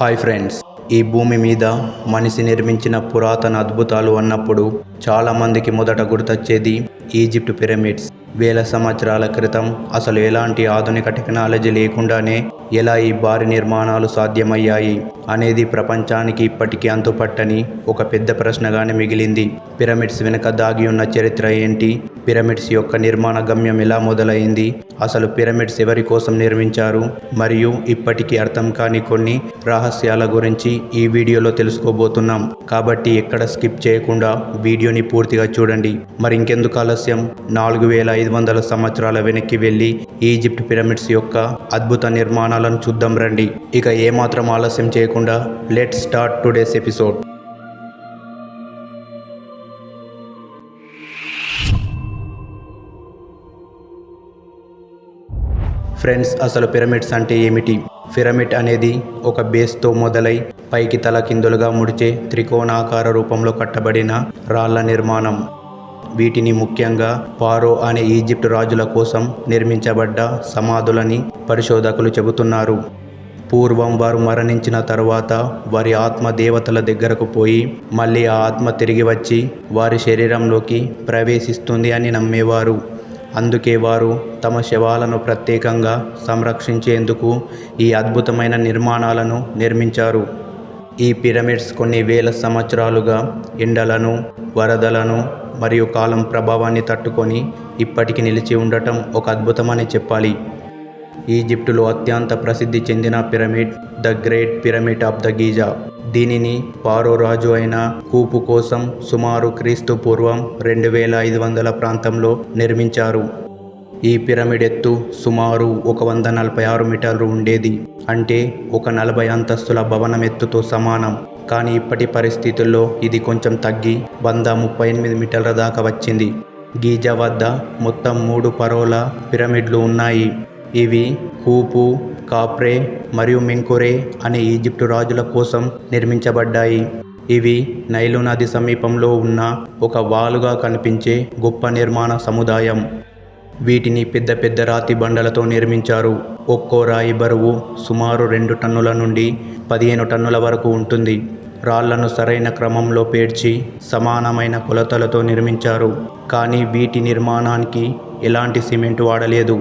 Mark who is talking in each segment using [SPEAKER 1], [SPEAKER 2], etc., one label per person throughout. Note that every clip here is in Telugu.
[SPEAKER 1] హాయ్ ఫ్రెండ్స్, ఈ భూమి మీద మనిషి నిర్మించిన పురాతన అద్భుతాలు అన్నప్పుడు చాలామందికి మొదట గుర్తొచ్చేది ఈజిప్ట్ పిరమిడ్స్. వేల సంవత్సరాల క్రితం అసలు ఎలాంటి ఆధునిక టెక్నాలజీ లేకుండానే ఎలా ఈ భారీ నిర్మాణాలు సాధ్యమయ్యాయి అనేది ప్రపంచానికి ఇప్పటికీ అంతుపట్టని ఒక పెద్ద ప్రశ్నగానే మిగిలింది. పిరమిడ్స్ వెనుక దాగి ఉన్న చరిత్ర ఏంటి? పిరమిడ్స్ యొక్క నిర్మాణ గమ్యం ఎలా మొదలైంది? అసలు పిరమిడ్స్ ఎవరి కోసం నిర్మించారు? మరియు ఇప్పటికీ అర్థం కాని కొన్ని రహస్యాల గురించి ఈ వీడియోలో తెలుసుకోబోతున్నాం. కాబట్టి ఎక్కడ స్కిప్ చేయకుండా వీడియోని పూర్తిగా చూడండి. మరి ఇంకెందుకు ఆలస్యం, 4500 సంవత్సరాల వెనక్కి వెళ్ళి ఈజిప్ట్ పిరమిడ్స్ యొక్క అద్భుత నిర్మాణాలను చూద్దాం రండి. ఇక ఏమాత్రం ఆలస్యం చేయకుండా let's start today's episode. Friends, అసలు పిరమిడ్స్ అంటే ఏమిటి? పిరమిడ్ అనేది ఒక బేస్తో మొదలై పైకి తలకిందులుగా ముడిచే త్రికోణాకార రూపంలో కట్టబడిన రాళ్ల నిర్మాణం. వీటిని ముఖ్యంగా ఫారో అనే ఈజిప్ట్ రాజుల కోసం నిర్మించబడ్డ సమాధులని పరిశోధకులు చెబుతున్నారు. పూర్వం వారు మరణించిన తరువాత వారి ఆత్మ దేవతల దగ్గరకు పోయి మళ్ళీ ఆ ఆత్మ తిరిగి వచ్చి వారి శరీరంలోకి ప్రవేశిస్తుంది అని నమ్మేవారు. అందుకే వారు తమ శవాలను ప్రత్యేకంగా సంరక్షించేందుకు ఈ అద్భుతమైన నిర్మాణాలను నిర్మించారు. ఈ పిరమిడ్స్ కొన్ని వేల సంవత్సరాలుగా ఎండలను, వరదలను మరియు కాలం ప్రభావాన్ని తట్టుకొని ఇప్పటికీ నిలిచి ఉండటం ఒక అద్భుతమని చెప్పాలి. ఈజిప్టులో అత్యంత ప్రసిద్ధి చెందిన pyramid the great pyramid of the Giza. దీనిని ఫారో రాజు అయిన కూపు కోసం సుమారు క్రీస్తు పూర్వం 2500 ప్రాంతంలో నిర్మించారు. ఈ పిరమిడ్ ఎత్తు సుమారు 146 మీటర్లు ఉండేది, అంటే ఒక 40 అంతస్తుల భవనం ఎత్తుతో సమానం. కానీ ఇప్పటి పరిస్థితుల్లో ఇది కొంచెం తగ్గి 138 మీటర్ల దాకా వచ్చింది. గీజా వద్ద మొత్తం 3 ఫరోల పిరమిడ్లు ఉన్నాయి. ఇవి కూపు, కాప్రే మరియు మెంకురే అనే ఈజిప్టు రాజుల కోసం నిర్మించబడ్డాయి. ఇవి నైలు నది సమీపంలో ఉన్న ఒక వాలుగా కనిపించే గొప్ప నిర్మాణ సముదాయం. వీటిని పెద్ద పెద్ద రాతి బండలతో నిర్మించారు. ఒక్కో రాయి బరువు సుమారు 2 టన్నుల నుండి 15 టన్నుల వరకు ఉంటుంది. రాళ్లను సరైన క్రమంలో పేర్చి సమానమైన కొలతలతో నిర్మించారు. కానీ వీటి నిర్మాణానికి ఎలాంటి సిమెంట్ వాడలేదు.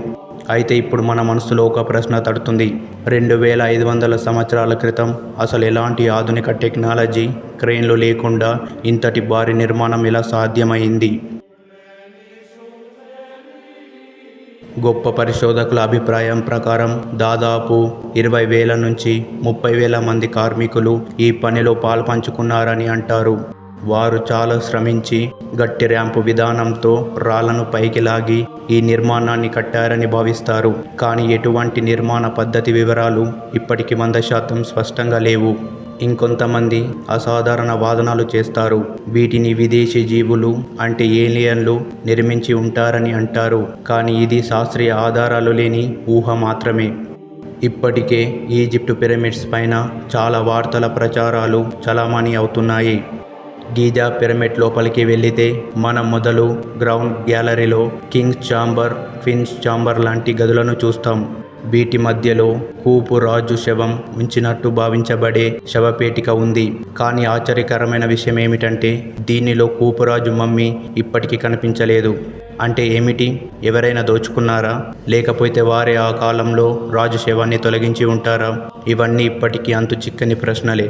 [SPEAKER 1] అయితే ఇప్పుడు మన మనసులో ఒక ప్రశ్న తడుతుంది. 2500 సంవత్సరాల క్రితం అసలు ఎలాంటి ఆధునిక టెక్నాలజీ, క్రేన్లు లేకుండా ఇంతటి భారీ నిర్మాణం ఎలా సాధ్యమైంది? గొప్ప పరిశోధకుల అభిప్రాయం ప్రకారం దాదాపు 20,000 నుంచి 30,000 మంది కార్మికులు ఈ పనిలో పాల్పంచుకున్నారని అంటారు. వారు చాలా శ్రమించి గట్టి ర్యాంపు విధానంతో రాళ్లను పైకి లాగి ఈ నిర్మాణాన్ని కట్టారని భావిస్తారు. కానీ ఎటువంటి నిర్మాణ పద్ధతి వివరాలు ఇప్పటికి 100% స్పష్టంగా లేవు. ఇంకొంతమంది అసాధారణ వాదనలు చేస్తారు. వీటిని విదేశీ జీవులు అంటే ఏలియన్లు నిర్మించి ఉంటారని అంటారు. కానీ ఇది శాస్త్రీయ ఆధారాలు లేని ఊహ మాత్రమే. ఇప్పటికే ఈజిప్ట్ పిరమిడ్స్ పైన చాలా వార్తల ప్రచారాలు చలామణి అవుతున్నాయి. గీజా పిరమిడ్ లోపలికి వెళితే మనం మొదలు గ్రౌండ్ గ్యాలరీలో కింగ్స్ ఛాంబర్, క్వీన్స్ ఛాంబర్ లాంటి గదులను చూస్తాం. వీటి మధ్యలో కూపు రాజు శవం ఉంచినట్టు భావించబడే శవపేటిక ఉంది. కానీ ఆశ్చర్యకరమైన విషయం ఏమిటంటే దీనిలో కూపురాజు మమ్మీ ఇప్పటికీ కనిపించలేదు. అంటే ఏమిటి? ఎవరైనా దోచుకున్నారా? లేకపోతే వారే ఆ కాలంలో రాజు శవాన్ని తొలగించి ఉంటారా? ఇవన్నీ ఇప్పటికీ అంతు చిక్కని ప్రశ్నలే.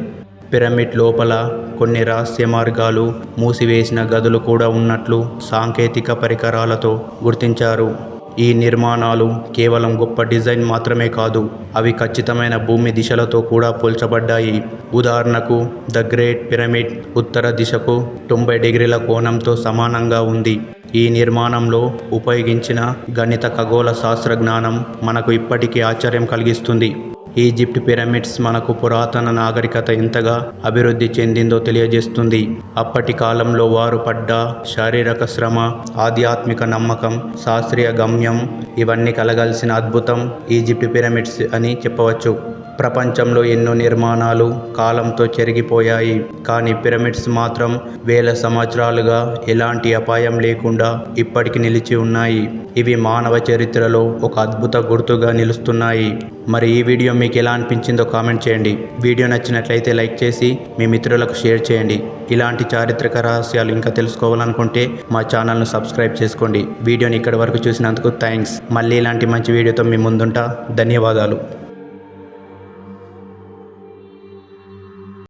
[SPEAKER 1] పిరమిడ్ లోపల కొన్ని రహస్య మార్గాలు, మూసివేసిన గదులు కూడా ఉన్నట్లు సాంకేతిక పరికరాలతో గుర్తించారు. ఈ నిర్మాణాలు కేవలం గొప్ప డిజైన్ మాత్రమే కాదు, అవి ఖచ్చితమైన భూమి దిశలతో కూడా పోల్చబడ్డాయి. ఉదాహరణకు ద గ్రేట్ పిరమిడ్ ఉత్తర దిశకు 90 డిగ్రీల కోణంతో సమానంగా ఉంది. ఈ నిర్మాణంలో ఉపయోగించిన గణిత ఖగోళ శాస్త్ర జ్ఞానం మనకు ఇప్పటికీ ఆశ్చర్యం కలిగిస్తుంది. ఈజిప్ట్ పిరమిడ్స్ మనకు పురాతన నాగరికత ఎంతగా అభివృద్ధి చెందిందో తెలియజేస్తుంది. అప్పటి కాలంలో వారు పడ్డ శారీరక శ్రమ, ఆధ్యాత్మిక నమ్మకం, శాస్త్రీయ గమ్యం ఇవన్నీ కలగలిసిన అద్భుతం ఈజిప్ట్ పిరమిడ్స్ అని చెప్పవచ్చు. ప్రపంచంలో ఎన్నో నిర్మాణాలు కాలంతో చెరిగిపోయాయి, కానీ పిరమిడ్స్ మాత్రం వేల సంవత్సరాలుగా ఎలాంటి అపాయం లేకుండా ఇప్పటికి నిలిచి ఉన్నాయి. ఇవి మానవ చరిత్రలో ఒక అద్భుత గుర్తుగా నిలుస్తున్నాయి. మరి ఈ వీడియో మీకు ఎలా అనిపించిందో కామెంట్ చేయండి. వీడియో నచ్చినట్లయితే లైక్ చేసి మీ మిత్రులకు షేర్ చేయండి. ఇలాంటి చారిత్రక రహస్యాలు ఇంకా తెలుసుకోవాలనుకుంటే మా ఛానల్ను సబ్స్క్రైబ్ చేసుకోండి. వీడియోని ఇక్కడి వరకు చూసినందుకు థ్యాంక్స్. మళ్ళీ ఇలాంటి మంచి వీడియోతో మీ ముందుంటా. ధన్యవాదాలు.